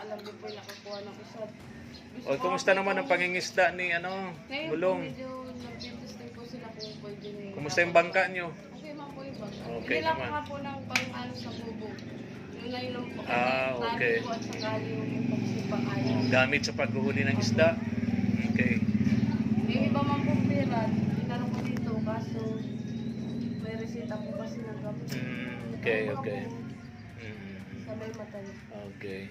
alam din po yung nakakuha ng isa. O, kumusta naman ang pangingisda ni Ngayon po Mulong? medyo nag-testing po sila kung pwede nyo. Kumusta yung bangka nyo? Okay man po yung bangka. Okay Hindi lang naman. nga po ng pang-ano sa bubo. Yung nylon po. Okay. Nabi po at saka yung pagsipang ayaw. Gamit sa paghuhuli ng isda? Okay. Yung iba man pong pera, tinanong ko dito kaso may resita po kasi ng gamot. Okay, okay. Sabay mata niya. Okay.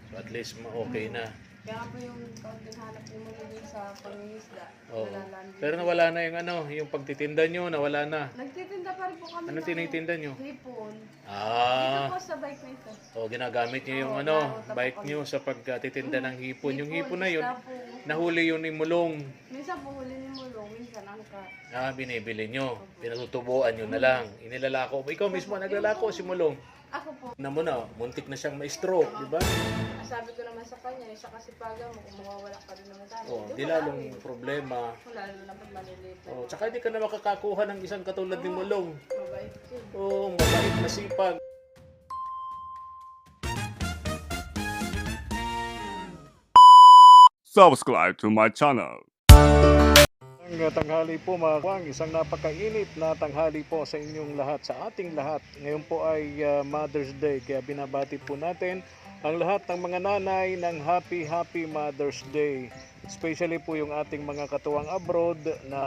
So at least okay na. Kaya po yung kaunting hanap niyo mo din sa pangingisda. Oo. Nalalaan din. Pero nawala na yung pagtitinda nyo, nawala na. Nagtitinda pa rin po kami Ano ng tinitinda nyo? hipon. Dito Ah, po sa bike na ito. o ginagamit nyo yung bike nyo sa pagtitinda ng hipon. Yung hipon na yun, isda po. nahuli yun ni Mulong. Minsan po huli ni Mulong, minsan angka. Binibili nyo. Pinatutubuan nyo na lang. Inilalako. Ikaw mismo naglalako si Mulong. Ako po, Na mo na, muntik na siyang ma-stroke, di ba? sabi ko naman sa kanya, sa kasipagan mo, kung mawawala ka rin naman sa amin. Oh, di lalong problema. Lalo naman malilito. Oh, tsaka di ka na makakakuha ng isang katulad ni Mulong. Mabait yun. Oh, mabait, masipag. Subscribe to my channel. Ang tanghali po mga kwang, isang napakainit na tanghali po sa inyong lahat, sa ating lahat. Ngayon po ay Mother's Day, kaya binabati po natin ang lahat ng mga nanay ng Happy Mother's Day. Especially po yung ating mga katuwang abroad na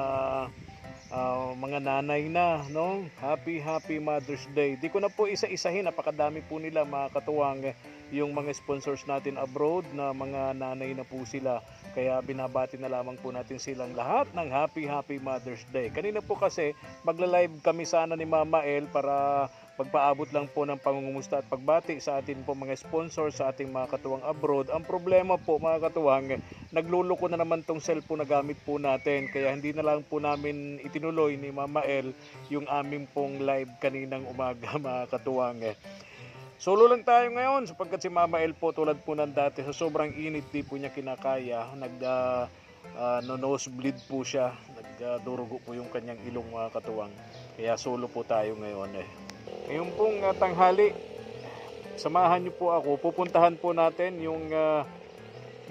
mga nanay na, no? Happy Mother's Day. Di ko na po isa-isahin, napakadami po nila mga katuwang, yung mga sponsors natin abroad na mga nanay na po sila. Kaya binabati na lamang po natin silang lahat ng Happy Mother's Day. Kanina po kasi magla-live kami sana ni Mama El para pagpaabot lang po ng pangungumusta at pagbati sa atin po mga sponsors sa ating mga katuwang abroad. Ang problema po mga katuwang, nagluloko na naman tong cellphone na gamit po natin. Kaya hindi na lang po namin itinuloy ni Mama El yung aming pong live kaninang umaga mga katuwang. Solo lang tayo ngayon sapagkat si Mama El po tulad po ng dati sa sobrang init di po niya kinakaya. Nosebleed po siya. Nagdurugo po yung kanyang ilong mga katuwang. Kaya solo po tayo ngayon Ngayon pong tanghali, samahan niyo po ako. Pupuntahan po natin yung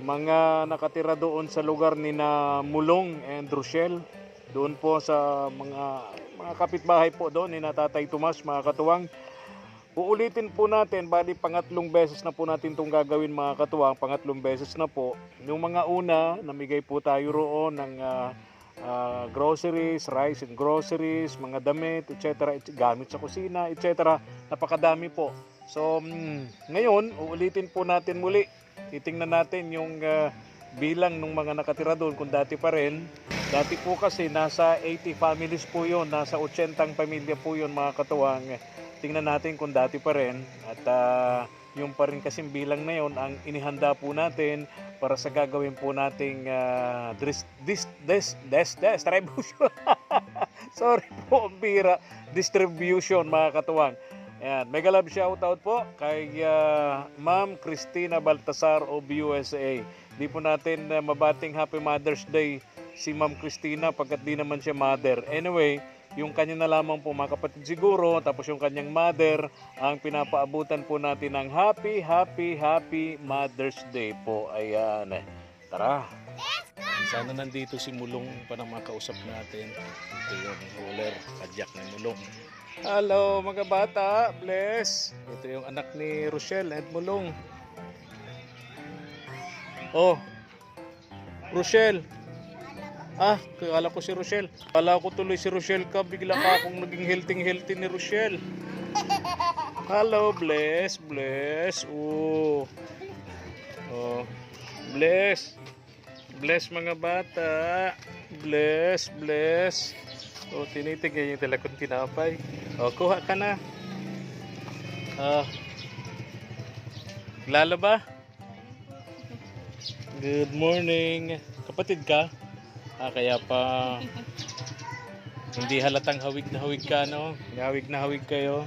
mga nakatira doon sa lugar ni na Mulong and Rochelle. Doon po sa mga kapitbahay po doon ni na Tatay Tomas mga katuwang. Uulitin po natin, bali pangatlong beses na po natin itong gagawin mga katuwang, pangatlong beses na po. Yung mga una, namigay po tayo roon ng groceries, rice and groceries, mga damit, etc., gamit sa kusina, etc. Napakadami po. So, ngayon, uulitin po natin muli. Titingnan natin yung bilang ng mga nakatira doon kung dati pa rin. Dati po kasi nasa 80 families po yun, nasa 80 pamilya po yun mga katuwang. Tingnan natin kung dati pa rin at yung pa rin kasing bilang na yun ang inihanda po natin para sa gagawin po nating distribution. Sorry po, ang bira. Distribution mga katuwang. Ayan, mega love shoutout po kay Ma'am Cristina Baltasar of USA. Di po natin mabating Happy Mother's Day si Ma'am Cristina pagkat di naman siya mother. Anyway, yung kanya na lamang po mga kapatid siguro, tapos yung kanyang mother, ang pinapaabutan po natin ng Happy Mother's Day po. Ayan. Tara. Sana nandito si Mulong para makausap natin. Ito yung roller, padyak ni Mulong. Hello mga bata, bless. Ito yung anak ni Rochelle at Mulong. Oh, Rochelle. Kala ko si Rochelle. Kala ko tuloy si Rochelle ka. Bigla ka akong naging healthy ni Rochelle. Hello, bless. Oh, bless. Bless mga bata. Bless. Oh, tinitigay yung talakong tinapay. Oh, kuha ka na. Lala ba? Good morning. Kapatid ka? Kaya pa hindi halatang hawig na hawig ka, no? Hawig na hawig kayo.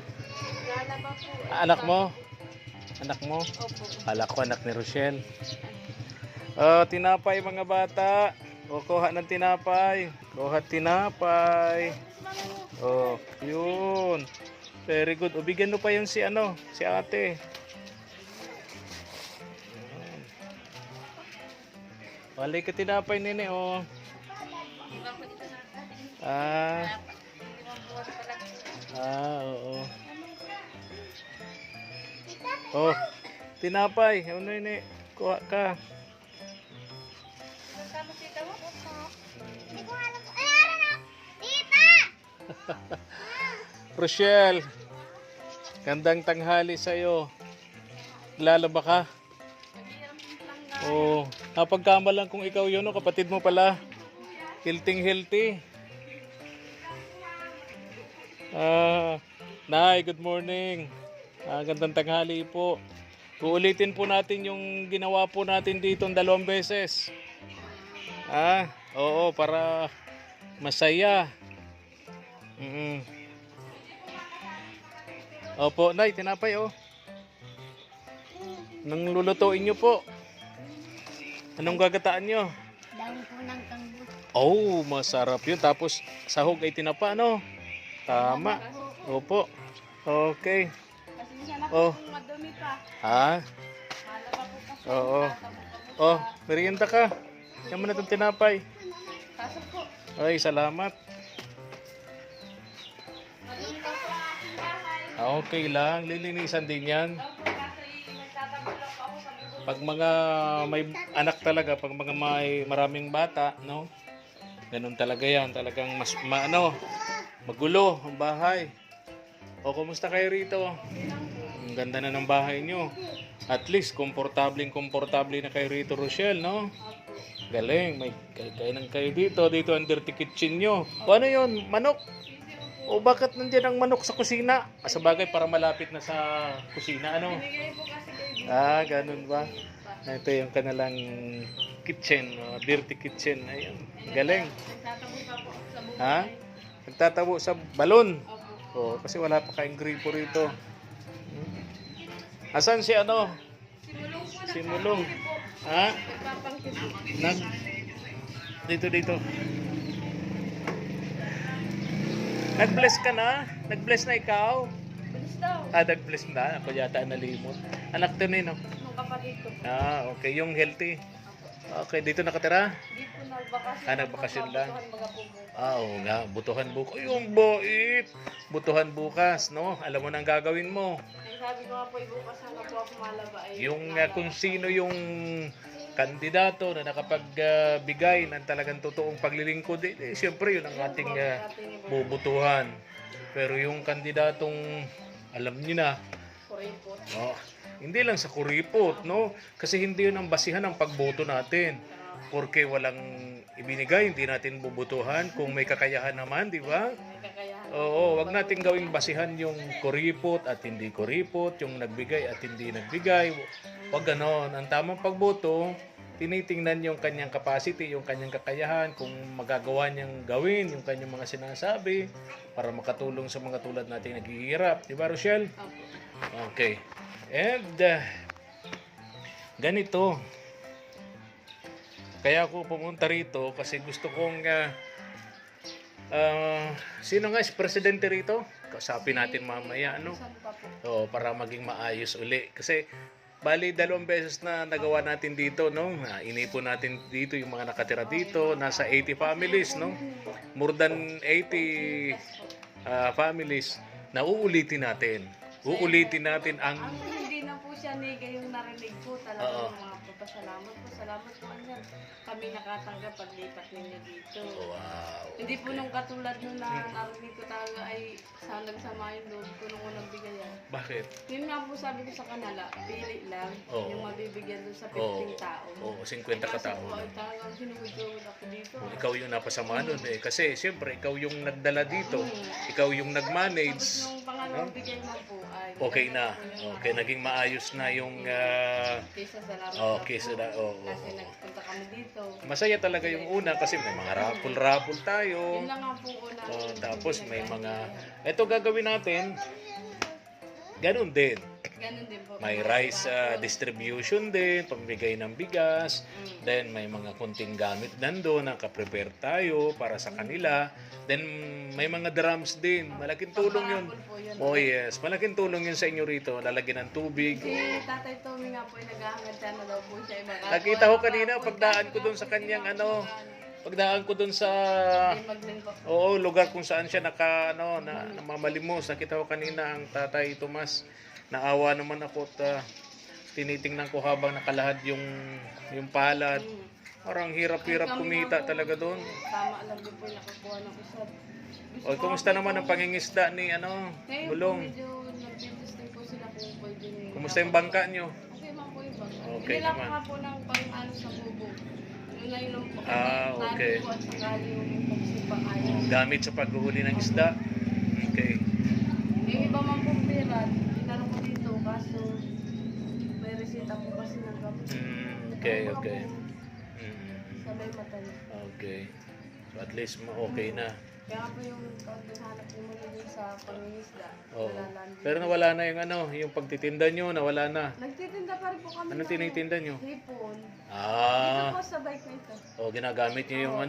Lalaba po. Anak mo? Anak mo? Opo. Kala ko anak ni Rochelle. Tinapay mga bata. Kuha ng tinapay. Oh, yun. Very good. Bigyan mo pa yung si ate. Wali ka tinapay nini, oh. Ah. Oo. Oh, tinapay. Ano ini? Kuha ka. Hindi ko alam. Ay, ano na? Tita! Rochelle, gandang tanghali sa'yo. Lalaba ka? Oo. Napagkamalan kung ikaw yun, no? Kapatid mo pala. Healthy. Nay, good morning. Gandang tanghali po. Uulitin po natin yung ginawa po natin dito 2 beses. Oo, para masaya. Opo, Nay, tinapay, oh. Nang lulutuin nyo po. Anong gagataan nyo? Daon po ng kanggut. Oh, masarap yun. Tapos sahog ay tinapa, no? Tama. Opo. Okay. Kasi sana Oh. kung madumi pa. Ha? Malaba po kasi. Oo. Tatabog-tabog Oh, pa. merienda ka. Yan mo na itong tinapay. Kaso po, Ay, salamat. madumi pa po ang aking bahay. Okay lang. Lilinisan din yan. Opo, kasi nagtatabog lang po ako sa bubong. Pag mga may anak talaga, pag mga may maraming bata, no? Ganun talaga yan. Talagang mas, magulo ang bahay. O, kumusta kayo rito? Ang ganda na ng bahay nyo. At least, komportable na kayo rito, Rochelle, no? Galing, may kainan kayo dito. Dito ang dirty kitchen nyo. O ano yun? Manok? O bakit nandiyan ang manok sa kusina? Sa bagay, para malapit na sa kusina, ano? Binigay po kasi kayo. Ganun ba? Ito yung kanilang kitchen, dirty kitchen. Ayun, galing. Nagtatabog pa po ako sa bubong. Ha? Nagtatabo sa balon. Opo. Oh, kasi wala pa kayong gripo rito. Asan si ano? Simulong po. Si Mulong. nagpapangki po. Ha? Nagpapangki po. Dito. Nag-bless ka na? Nag-bless na ikaw? Bilis daw. Nag-bless na. Ako yata nalimot. Anak to nino. Nung kapatid ko po. Okay. Yung healthy. Okay, dito nakatira? Hindi po nagbakasyon. Nagbakasyon lang. Nagpapabutuhan baga po po. Oo nga, butuhan bukas. Yung bait! Butuhan bukas, no? Alam mo nang gagawin mo. Ay, sabi ko nga po, bukas hanggang po ako malaba. Ay, Yung kung sino yung kandidato na nakapagbigay ng talagang totoong paglilingkod, siyempre yun ang ating bubutuhan. Pero yung kandidatong, alam niyo na, Kuripot. hindi lang sa kuripot, no? Kasi hindi yun ang basihan ng pagboto natin. Porque walang ibinigay, hindi natin bubutuhan. Kung may kakayahan naman, di ba? May kakayahan. Oo, wag nating gawing basihan yung kuripot at hindi kuripot, yung nagbigay at hindi nagbigay. Wag ganon. Ang tamang pagboto, tinitingnan yung kanyang capacity, yung kanyang kakayahan, kung magagawa niyang gawin, yung kanyang mga sinasabi, para makatulong sa mga tulad nating naghihirap. Di ba, Rochelle? Opo. Okay. And, ganito. Kaya ako pumunta rito kasi gusto kong sino nga is presidente rito? Kausapin natin mamaya, ano? Saan pa po? Para maging maayos uli. Kasi bali 2 beses na nagawa natin dito, no? Inipon natin dito yung mga nakatira dito, nasa 80 families, no? More than 80 families na uulitin natin. Uulitin natin ang Hindi na po siya nega yung narinig po. Talagang mga papasalamat po. Salamat po niya. Kami nakatanggap paglipat ninyo dito. wow. Hindi po nung katulad nung na narinig ko talaga ay nagsama yung loob ko nung unang bigayan. Bakit? Yun nga po sabi ko sa kanila, pili lang Oo. yung mabibigyan doon sa 15 Oo. tao. Oo, 50 katao. Kasi po ay talagang sinugod ako dito. Ikaw yung napasama nun kasi siyempre ikaw yung nagdala dito, ikaw yung nag-manage. Tapos nung pangalawang bigay na po ay Okay na. Okay, naging maayos na yung kaysa salamat okay, na po. sila. Kasi nagpunta kami dito. Masaya talaga yung una kasi may mga rapol-rapol tayo. Yun lang nga po una. Tapos may mga ito gagawin natin. ganun din. Ganun din po. May rice distribution din, pambigay ng bigas. Then may mga kunting gamit nandun, nakaprepare tayo para sa kanila. Then may mga drums din. Malaking tulong yun. Pamparapol po yun. Oh yes, malaking tulong yun sa inyo rito. Lalagyan ng tubig. Si Tatay Tommy nga po ay naghahangad siya na daw po siya ay makakakuha. Nakita ko kanina, pagdaan ko dun sa kanyang pagdaan ko dun sa Ay, magling po. lugar kung saan siya namamalimos. Nakita ko kanina ang Tatay Tomas. Naawa naman ako at tinitingnan ko habang nakalahad yung palad. Parang hirap-hirap kumita talaga doon. Tama lang din po yung nakakuha ng isa. O, kumusta naman ang pangingisda ni Ngayon po Bulong? medyo nag-testing po sila kung pwede. Kumusta yung bangka nyo? Okay man po yung bangka. Okay Hindi lang naman. nga po ng pang-ano sa bubo. Yun na yun po. Okay. Tali po at saka yung pagsipang ayaw. Gamit sa paghuhuli ng isda? Okay. Yung iba man po pera, tinanong ko dito kaso may resita po kasi ng gamot. Okay. Sabay mata niya. Okay. So at least okay na. Kaya po yung paghanap niyo muna dun sa pangingisda. Oo. Wala Pero nawala na yung pagtitinda nyo, nawala na. Nagtitinda pa rin po kami. Anong ng tinitinda nyo? hipon. Dito Ah, po sa bike na ito. ginagamit nyo yung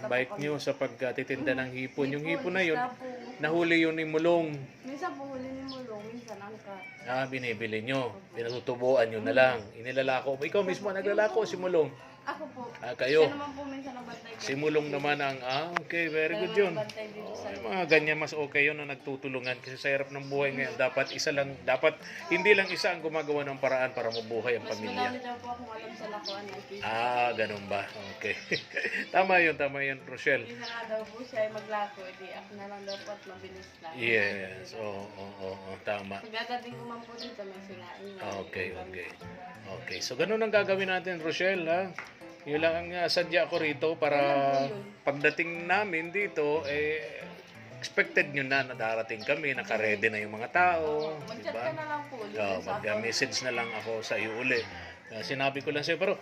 bike nyo sa pagtitinda ng hipon. Yung hipon na yun, isda po. nahuli yun ni Mulong. Minsan po huli ni Mulong, minsan angkat. Binibili nyo. Pinatutubuan nyo na lang. Inilalako. Ikaw mismo naglalako, si Mulong. Ako po. Kayo. Siya naman po minsan ang bantay ko. Si Mulong naman ang, okay, very good yun. Bantay dito sa Yung mga ganyan mas okay yun na nagtutulungan kasi sa hirap ng buhay ngayon dapat hindi lang isa ang gumagawa ng paraan para mabuhay ang mas pamilya. madami daw po akong alam sa lakuan ng tita. Ganun ba? Okay. tama yun, Rochelle. Minsan nga daw po siya ay maglako, edi ako na lang daw po at mabilis lang. Yes, tama. Pagdadating ko man po dito, may sinain na. Okay, so ganun ang gagawin natin, Rochelle, ha? Yun lang ang sadya ko rito para pagdating namin dito, expected nyo na darating kami, nakaredy na yung mga tao, di Mag-chat ba? ka na lang po. Mag-message na lang ako sa iyo uli. Sinabi ko lang sa'yo, pero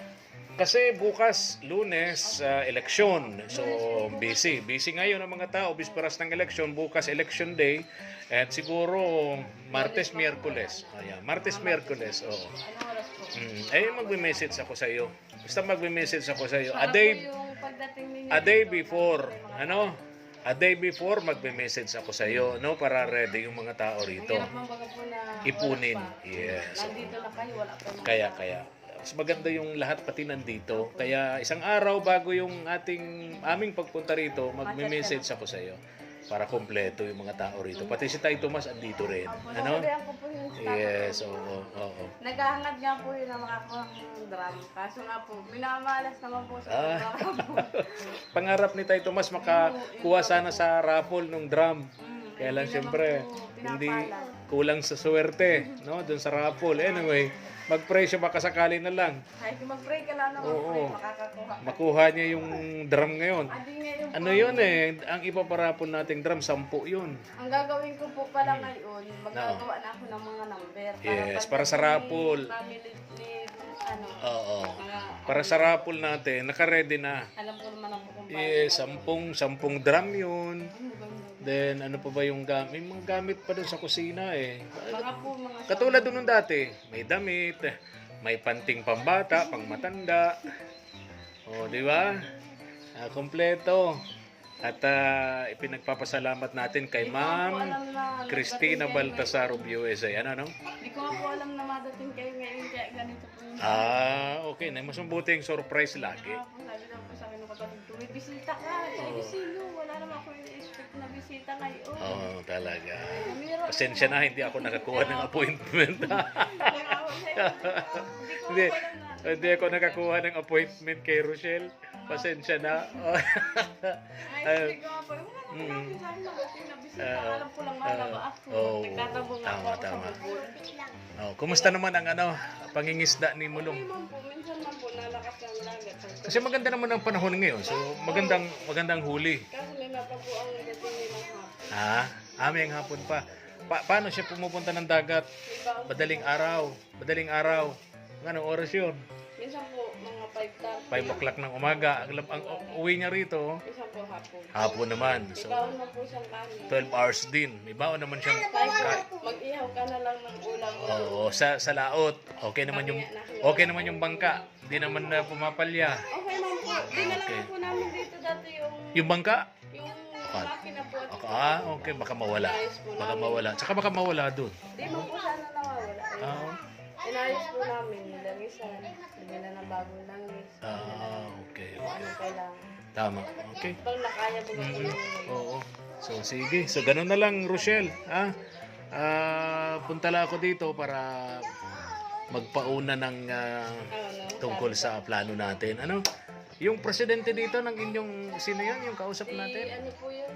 kasi bukas, Lunes, eleksyon. So, busy. Busy ngayon ang mga tao. Bisperas ng eleksyon. Bukas, election day. At siguro, Martes, Miyerkules. Martes, Miyerkules. Oo. Anong oras po? Magme-message ako sa iyo. Basta magme-message ako sa iyo. Para po yung pagdating ninyo. A day before. A day before, magme-message ako sa iyo, para ready yung mga tao rito. Hirap man baga po na Ipunin. oras pa. Yes. Nandito na kayo, wala pa mga Kaya. Mas maganda yung lahat pati nandito. Kaya isang araw bago yung aming pagpunta rito, magme-message ako sa iyo para kompleto yung mga tao rito. Pati si Tay Tomas andito rin. Sabihan ko po yung staff. Yes, oo. Naghahangad nga po yun na makakuha ng drum. Kaso nga po, minamalas naman po sa po. Pangarap ni Tay Tomas makakuha sana sa raffle ng drum. Kaya lang siyempre, hindi kulang sa swerte, doon sa raffle. Anyway, mag-pray siya baka sakali na lang. Kahit mag-pray ka lang naman po, makakakuha. Makuha niya yung drum ngayon. Adi ngayon po. Ano yun ang ipaparapon nating drum, 10 yun. Ang gagawin ko po pala ngayon, magagawa na ako ng mga number. Yes, para sa raffle. Family ni, Oo. mga, Para sa raffle natin, naka-ready na. alam ko naman ako kung Yes, 10 drum yun. Then, ano pa ba yung gamit? May mga gamit pa doon sa kusina mga po, mga Katulad doon nung dati, may damit, may panting pambata, pangmatanda. Di ba? Kompleto. At ipinagpapasalamat natin kay Ma'am Cristina Baltasar of USA. Hindi ko nga po alam na madating kayo ngayon, kaya ganito po yung Okay. Mas mabuting surprise lagi. sabi daw po sa akin ng kapatid ko, may bisita ka. Sabi, sino? Wala naman ako i-expect na bisita ngayon. Talaga. Meron. Pasensya na, hindi ako nakakuha ng appointment. Hindi ko Hindi ako nakakuha ng appointment kay Rochelle. Pasensya na. Ay, hindi ko nga po. Wala naman sa akin nagating na bisita. Alam ko lang malaba ako. Nagtatabong ako sa bubol. Kumusta naman ang pangingisda ni Mulong? Hindi man po, minsan man po, nalakas ng lagat. Kasi maganda naman ang panahon ngayon. So magandang huli. Kasi may mapa po ang dating nilang hapon. May hapon pa. Paano siya pumupunta ng dagat? Madaling araw. Anong oras yun? Minsan po, mga 5:30. 5 o'clock ng umaga. Ang uwi niya rito, Minsan po hapon. hapon naman. So, Ikaw na po siyang kanin. 12 hours din. May baon naman siyang Kahit mag-ihaw ka na lang ng ulam mo. Oo, sa laot. Okay naman yung bangka. Hindi naman na pumapalya. Okay man po. Dinala na po namin dito dati Yung bangka? yung makina po. Okay, baka mawala. Baka mawala. Tsaka baka mawala doon. Di mo po sana nawawala. Ah, Inayos po namin, nilangisan. Bigyan na ng bagong langis. okay. Ano kailangan. Tama. Okay. Pag nakaya po po namin. Oo. So, sige. So, ganun na lang, Rochelle. Punta lang ako dito para magpauna ng tungkol sa plano natin. Ano? Yung presidente dito ng inyong, sino yun? Yung kausap natin? Ano po yun?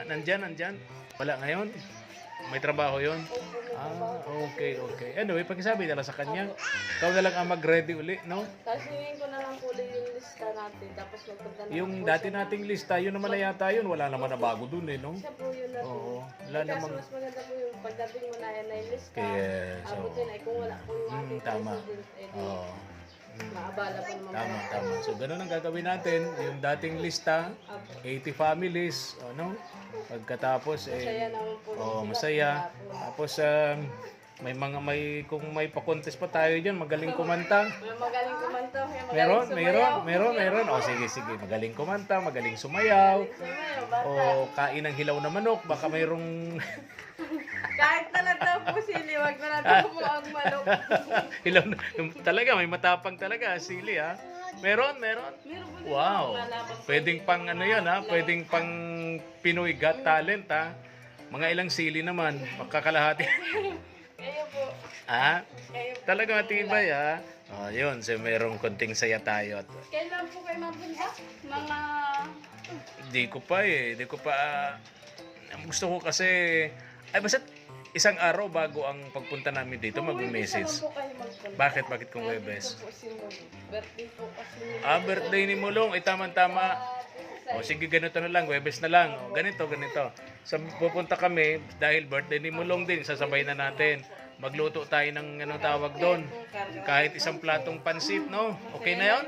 Nandyan. Wala ngayon? May trabaho yun? Okay. Anyway, pagkasabi na lang sa kanya, ikaw na lang ang mag-ready uli, no? Tapos hingin ko na lang po yung lista natin. Tapos magpunta na Yung dati nating lista, yun naman na yata yun. Wala naman na bago dun eh, no? siya po yun na po. Oo. Wala Kasi namang... mas maganda po yung pagdating mo na yan na yung lista. Yes, Abutin ay kung wala po yung ating tama. president, edi Oo. maabala po naman. Tama. So, ganun ang gagawin natin. Yung dating lista, 80 families, ano? Pagkatapos, Masaya naman po. masaya. Tapos, kung may pa-contest pa tayo dyan, magaling kumanta. May magaling kumanta. Meron. Sige. Magaling kumanta, magaling sumayaw. Sumayaw, bata. O kain ng hilaw na manok, baka mayroong Kahit na lang daw po sili, wag na lang daw po ang manok. hilaw na. Talaga, may matapang talaga, sili ha. Meron. Meron po din Wow. mga laban. Pwedeng pang ano yan ha, pwedeng pang Pinoy Got Talent ha. Mga ilang sili naman, makakalahati. Kayo po. Talaga Kayo po. matibay ha. Yun, so merong konting saya tayo. Kailan po kayo mapunta? Mga... Di ko pa. Gusto ko kasi, basta isang araw bago ang pagpunta namin dito, mag-message. Kung po kayo magpunta. Bakit kung Webes? Ito po si Mulong. Birthday po kasi ni Birthday ni Mulong, tama-tama. Sige, ganito na lang, Webes na lang. Ganito. Pupunta kami, dahil birthday ni Mulong din, sasabay na natin. Magluto tayo ng anong tawag doon. Kahit isang platong pansit, no? Okay na yon?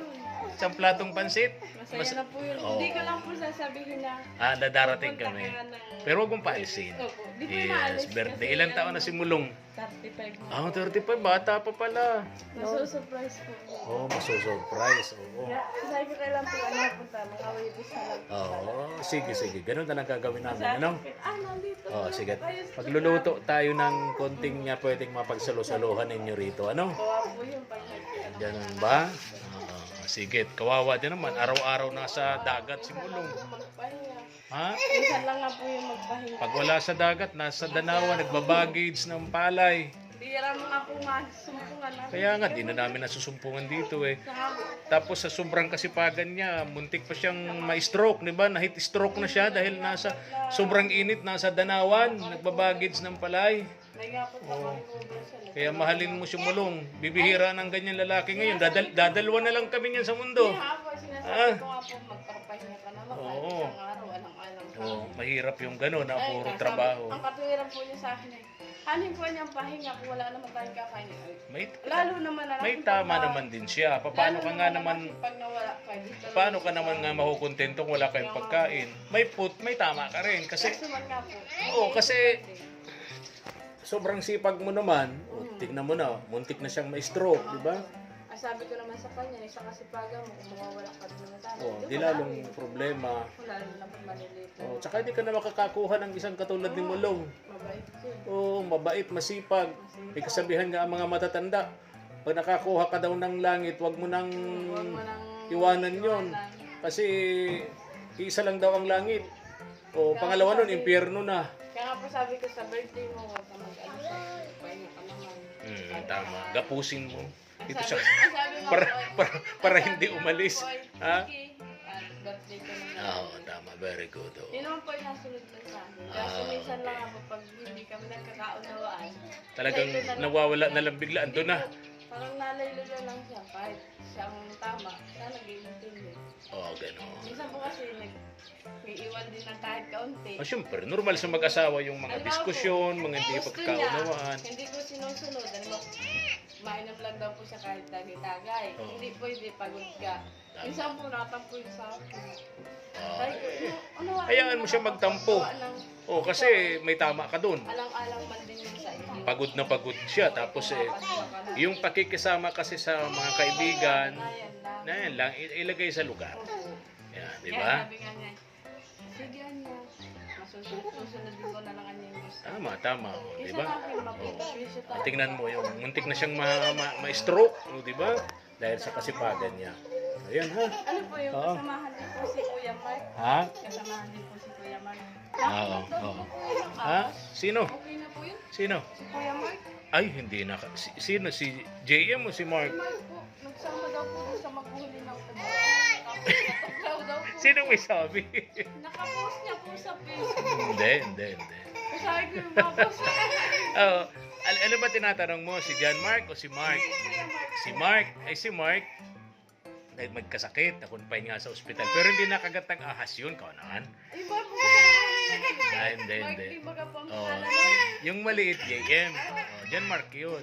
Isang platong pansit? Masaya na po yun. Hindi ko lang po sasabihin na Darating kami. pupunta ka ng... Pero huwag mong paalisin. Opo. Di ko Yes, maalis birthday. kasi Ilang taon na si Mulong? 35 na. 35, bata pa pala. Nasusurprise po. Maso-surprise. Oo. Kaya sabi ko kailan po ano punta, mga wibis na lang. Sige. Ganun na lang gagawin namin. Ano? Nandito. Sige. Pagluluto tayo ng konting niya pwedeng mapagsalo-saluhan ninyo rito. Ano? Kawa po yung pag-nagpian. Ganun ba? Sige. Kawawa din naman. Araw-araw nasa dagat si Mulong. Magpahinga. Ha? Minsan lang nga po yung magpahinga. Pag wala sa dagat, nasa Danawa, nagbabagage ng palay. Bira mo nga po nga, sumpungan na. Kaya nga, di na namin nasusumpungan dito eh. Saka, Tapos sa sobrang kasipagan niya, muntik pa siyang ma-stroke, di ba? Na-heat stroke na siya dahil nasa sobrang init, nasa Danawan, nagbabagage ng palay. may nga po sa Vancouver siya. Kaya mahalin mo si Mulong. Bibihira ng ganyan lalaki ngayon. Dadalwa na lang kami niyan sa mundo. Kaya po, sinasabi ko nga po, magpapahinga ka naman. Kahit Oo. isang araw, alang-alang ka. Mahirap yung gano'n na puro Ay, trabaho. Ang katuwiran po niya sa akin eh. Hanin po niyang pahinga kung wala naman tayong kakainin. May, Lalo naman na may tama naman din siya. Paano ka nga naman, pag nawala ka dito. paano ka naman nga makukontento kung wala kayong pagkain? May tama ka rin. Kasi, Kasi man nga po. kasi sobrang sipag mo naman. Tignan mo na, muntik na siyang ma-stroke, di ba? Ang sabi ko naman sa kanya, isa kasi paga mo, kung mawawala ka din naman sana. Di lalong problema. Wala rin naman malilito. Tsaka hindi ka na makakakuha ng isang katulad ni Mulong. Mabait yun. Mabait, masipag. May kasabihan nga ang mga matatanda. Pag nakakuha ka daw ng langit, wag mo nang Huwag mo nang iwanan yon. Kasi isa lang daw ang langit. Pangalawa nun, impyerno na. Kaya nga po sabi ko sa birthday mo, huwag ka mag-ano sa pahinga ka naman. Tama. Gapusin mo. Dito siya. Ang sabi nga Para, po ay, para, para hindi umalis. Ha? sige, birthday ko naman. Tama. Very good. Yun naman po yung nasunod lang sa akin. Kasi minsan lang ako pag hindi kami nagkakaunawaan. Talagang nawawala na lang bigla. Ando na. Parang nalaylo na lang siya. Kahit siyang tama, siya nag-iintindi. Gano'n. Minsan po kasi may iwan din ng kahit kaunti. Siyempre, normal sa mag-asawa yung mga diskusyon, mga hindi Gusto pagkaunawaan. niya, hindi ko sinusunod. Ano ba? mainam lang daw po siya kahit tagay. Oo. Hindi pwede, pagod ka. Minsan po natampo yung sa akin. Ah, Sabi ko, ano, hayaan mo siya magtampo. Oh, kasi may tama ka doon. Alang-alang man din yung sa inyo. Pagod na pagod siya. Tapos yung pakikisama kasi sa mga kaibigan, na yan lang, ilagay sa lugar. Yan, di Kaya ba? sabi nga niya, sige niya, masusunod din ko na lang niya yung gusto. Tama, oh, di Isa ba? natin mapipisyo tayo. Tingnan mo yung muntik na siyang ma-stroke, oh, di ba? Dahil sa kasipagan niya. Ayan ha. Ano po yung Oo. kasamahan din po si Kuya Mark? Ha? Kasamahan din po si Kuya Mark. Oo, oo. Ha? Sino? Okay na po yun? Sino? Si Kuya Mark? Ay, hindi na. Sino? Si JM o si Mark? Si Mark po, nagsama daw po doon sa maghuli ng tubo. Tapos natuglaw daw po. Sino may sabi? Nakapost niya po sa Facebook. Hindi. Sabi ko yung mapos. Oh, ano ba tinatanong mo? Si John Mark o si Mark? Kuya Mark. Si Mark. Ay, si Mark. Dahil magkasakit, nakunpine nga sa ospital. Pero hindi nakagat ng ahas yun, kaunangan. Iba po. Hindi. Mark, iba ka po ang Oh, pangalan. yung maliit, JM. Oh, John Mark yun.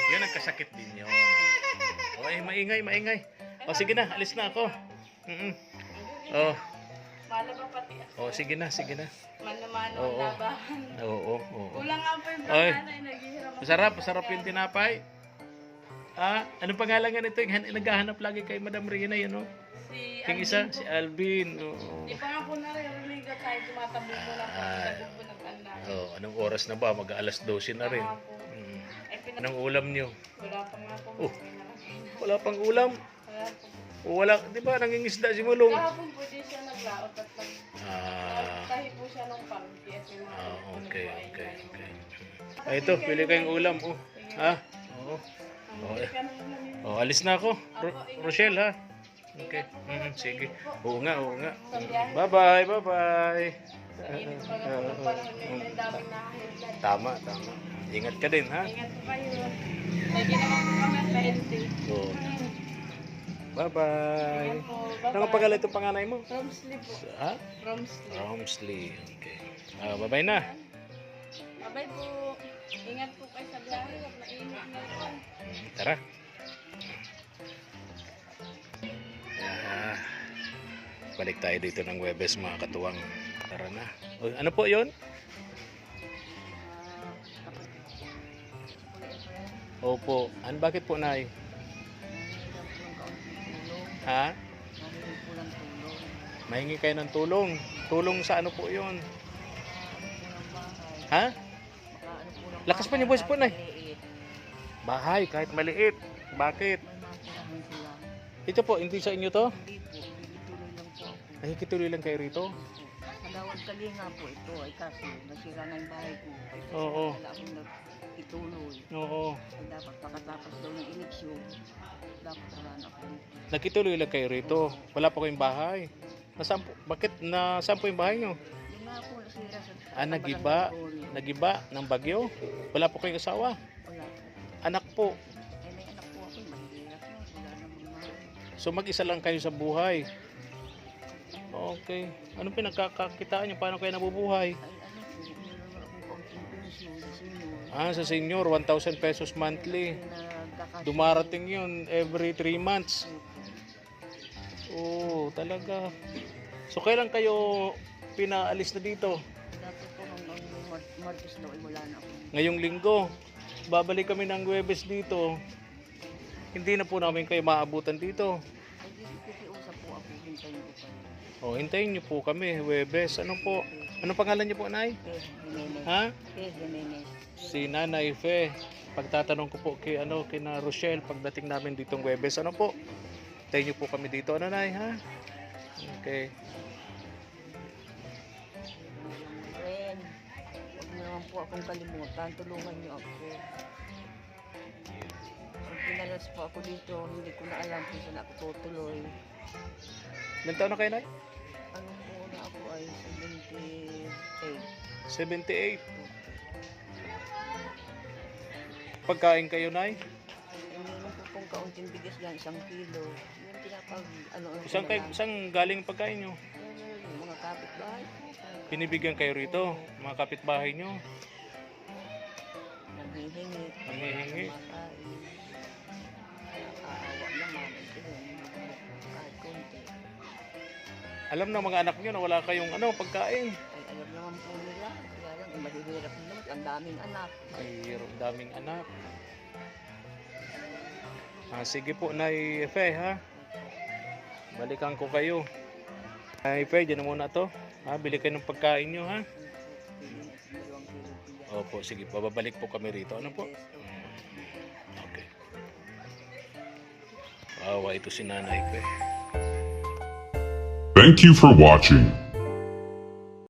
Yun, nagkasakit din yun. Oh, maingay. Oh, sige na, alis na ako. Oh, Malaba pati ako. sige na. Mano-mano Oo. ang labahan. Oo. Kulang nga po yung Oy. panganay, naghihirap ako. Masarap yung tinapay. Anong pangalan nga nito? Yung naghahanap lagi kay Madam Rina, yun, oh. Si Yung Alvin isa, po. si Alvin. Oo. Di pa nga po naririnig at tayo tumatabog mo na po. Tabog mo ng anak. Oh, anong oras na ba? Mag-alas 12 na rin. Kaya po. Mm. Ay, Anong ulam nyo? wala pa nga po. Oh. May nakain. Wala pang ulam. Wala po. Wala, di ba? Nangingisda si Mulong. Kahapon po di siya naglaot at tahi po siya ng pangki at yung mga Okay. Ay, Ay, ito, pili kayong ulam, oh. Ha? Oo. Oh, alis na ako. Rochelle, ha? Okay. Sige. Oo nga. Bye-bye. Sa init pa nga po ng panahon na may daming nakahirlan. Tama. Ingat ka din, ha? Ingat po kayo. Lagi naman po kami sa healthy. Oo. Bye-bye. Ingat po. Ano ang Bye-bye. pangalan itong panganay mo? Romsley po. Ha? Romsley. Romsley. Okay. Bye-bye na. Bye-bye po. Ingat po kayo sa biyahe. Huwag na ingat na po. Tara. Balik tayo dito ng Webes, mga katuwang. Tara na. O, ano po yon? Opo. Bakit po, Nay? Ha? Mahingi kayo ng tulong. Tulong sa ano po yon? Ha? Lakas pa niyo boys po, Nay. Bahay, kahit maliit. Bakit? Ito po, hindi sa inyo to? Nakikituloy lang kayo rito? Kalawag kalinga po ito ay kasi nasira na yung bahay ko. Kasi Oo. wala akong nagituloy. Oo. Ay dapat pagkatapos daw ng eleksyon, dapat wala na ako dito. Nakituloy lang kayo rito. Wala pa kayong bahay. Nasaan po? Bakit? Nasaan po yung bahay nyo? Yung nga po nasira sa Nagiba? barangay. Nagiba ng bagyo? Wala po kayong asawa? Wala po. Anak po. Eh may anak po ako, mahirap na. Wala namang mahal. So mag-isa lang kayo sa buhay. Okay. Anong pinagkakakitaan nyo? Paano kayo nabubuhay? Ay ano po, meron akong kaunting pensyon, senior. Sa senior, 1,000 pesos monthly. Nagkakasya. Dumarating yun every 3 months. Oo, talaga. So kailan kayo pinaalis na dito? Dapat po hanggang Martes daw ay wala na ako. Ngayong linggo. Babalik kami ng Huwebes dito. Hindi na po namin kayo maabutan dito. Ay kikiusap po ako, hintayin ko pa. Hintayin niyo po kami, Huwebes. Ano po? Anong pangalan niyo po, Nay? Jimenez. Ha? Jimenez. Si Nanay Fe. Pagtatanong ko po kina Rochelle pagdating namin ditong Huwebes. Ano po? Hintayin niyo po kami dito. Ano, Nay, ha? Okay. Friend, huwag mo naman po akong kalimutan. Tulungan niyo ako. Pag pinalas po ako dito, hindi ko na alam kung saan ako tutuloy. Ilan taon na kayo, Nay? Ano po na ako ay 78. 78. Pagkain kayo, Nay? Ay, meron po pong kaunting bigas lang, 1 kilo. Yung pinapag, ano ko na lang. Isang galing pagkain nyo? Yung mga kapitbahay po. Binibigyan kayo rito, mga kapitbahay nyo. Nanghihingi. Nanghihingi. Makain. Alam ng mga anak nyo na wala kayong pagkain. Ay, alam naman po nila. Kaya lang, mahihirap naman. Ang daming anak. Ay, daming anak. Sige po, Nay Fe, ha? Balikan ko kayo. Nay Fe, dyan na muna to. Bili kayo ng pagkain nyo, ha? Opo, sige po. Babalik po kami rito. Ano po? Okay. Ito si Nanay Fe. Thank you for watching.